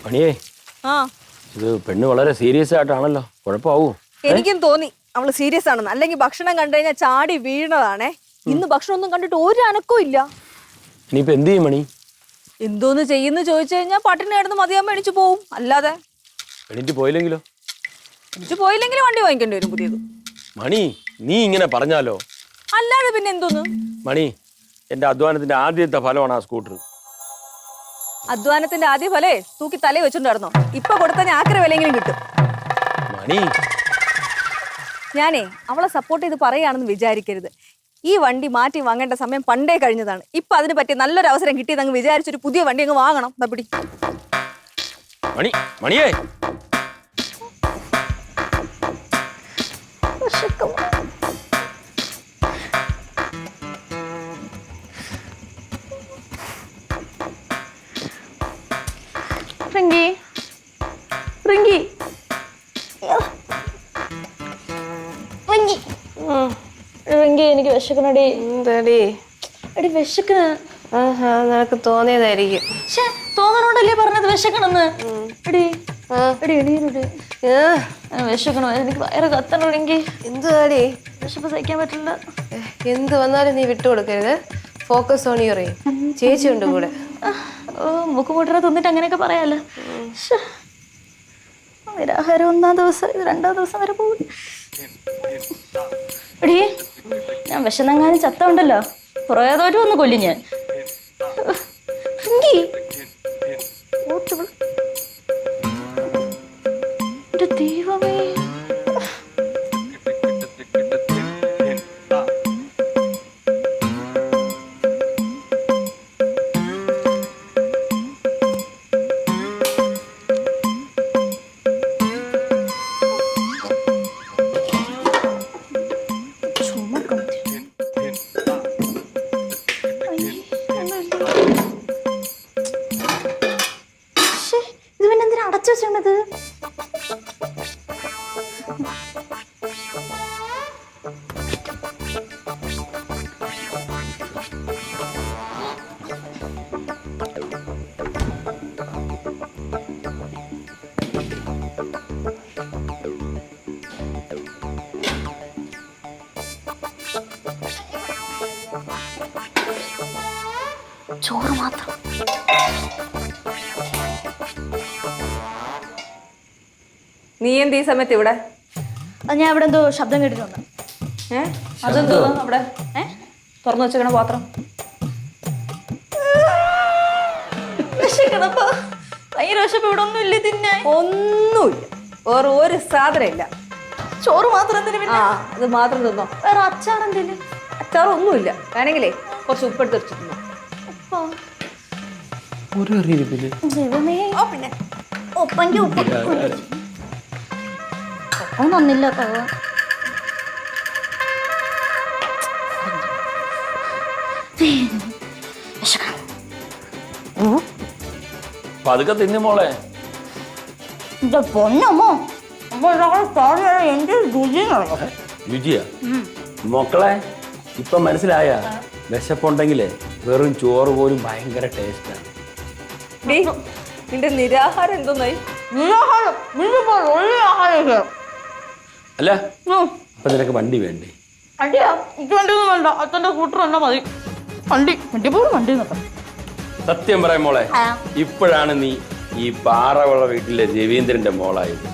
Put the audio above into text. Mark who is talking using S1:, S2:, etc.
S1: പണിയേ ഇത് പെണ്ണ് വളരെ സീരിയസ് ആയിട്ടാണല്ലോ, കുഴപ്പമാവൂ?
S2: എനിക്കും തോന്നി അവള് സീരിയസ് ആണെന്ന്. അല്ലെങ്കിൽ ഭക്ഷണം കണ്ടു കഴിഞ്ഞാൽ ചാടി വീണതാണേ. ഇന്ന് ഭക്ഷണം ഒന്നും കണ്ടിട്ട് ഒരു അനക്കവും ഇല്ല.
S1: ഇനിയിപ്പോ എന്ത് ചെയ്യും മണി?
S2: എന്തോന്ന് ചെയ്യുന്നു ചോദിച്ചു കഴിഞ്ഞാൽ പട്ടിണി കിടന്ന് മതിയാകുമ്പോ എണിച്ചു പോവും. അല്ലാതെ
S1: എണീറ്റ് പോയില്ലെങ്കിലോ?
S2: എണിച്ചു പോയില്ലെങ്കിൽ വണ്ടി വാങ്ങിക്കേണ്ടി വരും പുതിയത്.
S1: മണി നീ ഇങ്ങനെ പറഞ്ഞാലോ?
S2: അല്ലാതെ പിന്നെ എന്തോന്ന്?
S1: മണി എന്റെ അധ്വാനത്തിന്റെ ആദ്യത്തെ ഫലമാണ് ആ സ്കൂട്ടർ.
S2: അധ്വാനത്തിന്റെ ആദ്യ ഫലേ തൂക്കി തലേ വെച്ചോണ്ടായിരുന്നോ? ഇപ്പൊ കൊടുത്ത ആക്ര വിലയെങ്കിലും കിട്ടും.
S1: മണി
S2: ഞാനേ അവളെ സപ്പോർട്ട് ചെയ്ത് പറയാണെന്ന് വിചാരിക്കരുത്. ഈ വണ്ടി മാറ്റി വാങ്ങേണ്ട സമയം പണ്ടേ കഴിഞ്ഞതാണ്. ഇപ്പൊ അതിന് പറ്റിയ നല്ലൊരു അവസരം കിട്ടിയതങ്ങ് വിചാരിച്ചൊരു പുതിയ വണ്ടി അങ്ങ് വാങ്ങണം. പിടി
S1: മണി. മണിയേ
S3: റിങ്കി റിങ്കി റിങ്കി റിങ്കി എനിക്ക് വിശക്കണടി.
S4: എന്താടി?
S3: എടി വിശക്കണ്.
S4: നിനക്ക് തോന്നിയതായിരിക്കും.
S3: പക്ഷെ തോന്നണോണ്ടല്ലേ പറഞ്ഞത് വിശക്കണെന്ന്. എടി എടി എണീരടി. വിശക്കണോ? എനിക്ക് വയറ് കത്തണോ റിങ്കി.
S4: എന്തുവാടി?
S3: വിശപ്പ് സഹിക്കാൻ പറ്റില്ല.
S4: എന്ത് വന്നാലും നീ വിട്ടുകൊടുക്കരുത്. Focus on your aim. ചേച്ചി ഉണ്ട് കൂടെ.
S3: മുക്ക് മുട്ടറ തിന്നിട്ട് അങ്ങനെയൊക്കെ പറയാലോ. നിരാഹാരം 1-ാം ദിവസം, ഇത് 2-ാം ദിവസം വരെ പോകും. എടീ ഞാൻ വിശന്നെങ്ങാനും ചത്ത ഉണ്ടല്ലോ, കുറേതോറ്റും ഒന്ന് കൊല്ലും ഞാൻ. ദൈവമേ ഇത് പിന്നെ എന്തിനാ അടച്ചു വെച്ചത്? ചോറ് മാത്രം.
S2: നീ എന്ത് ഈ സമയത്ത് ഇവിടെ?
S3: ഞാൻ ഇവിടെ എന്തോ ശബ്ദം കേട്ടിട്ടുണ്ട്.
S2: അതെന്തോ അവിടെ തുറന്നു വെച്ചേക്കണ പാത്രം?
S3: വിശക്കണപ്പോ ഭയങ്കര വിശപ്പ്. ഇവിടെ ഒന്നും ഇല്ല തിന്നാൻ.
S2: ഒന്നുമില്ല, വേറെ ഒരു സാധനം ഇല്ല.
S3: ചോറ് മാത്രം.
S2: അത് മാത്രം തിന്നോ.
S3: വേറെ അച്ചാർ എന്തേലും?
S2: അച്ചാറൊന്നുമില്ല. വേണമെങ്കിലേ കുറച്ച് ഉപ്പെടുത്ത് വെച്ചിട്ടുണ്ടോ?
S3: പിന്നെ ഒപ്പങ്കി ഉപ്പ് ഒപ്പം തന്നില്ല.
S1: പതുക്കെ തിന്നു മോളെ.
S3: പൊന്നമ്മോ എന്ത്
S1: രുചിയാ മക്കളെ. ഇപ്പൊ മനസ്സിലായ വിശപ്പുണ്ടെങ്കിലേ വെറും ചോറ് പോലും ഭയങ്കര ടേസ്റ്റാണ്.
S2: നിന്റെ നിരാഹാരം എന്തോന്നായി?
S1: അല്ല അപ്പൊ നിനക്ക് വണ്ടി വേണ്ടേ?
S3: വണ്ടിയൊന്നും വേണ്ട. അച്ഛൻ്റെ കൂട്ടർ തന്നെ മതി. വണ്ടി വണ്ടിപ്പോഴും വണ്ടി നോക്കാം.
S1: സത്യം പറയാം മോളെ, ഇപ്പോഴാണ് നീ ഈ പാറവള വീട്ടിലെ രവീന്ദ്രന്റെ മോളായത്.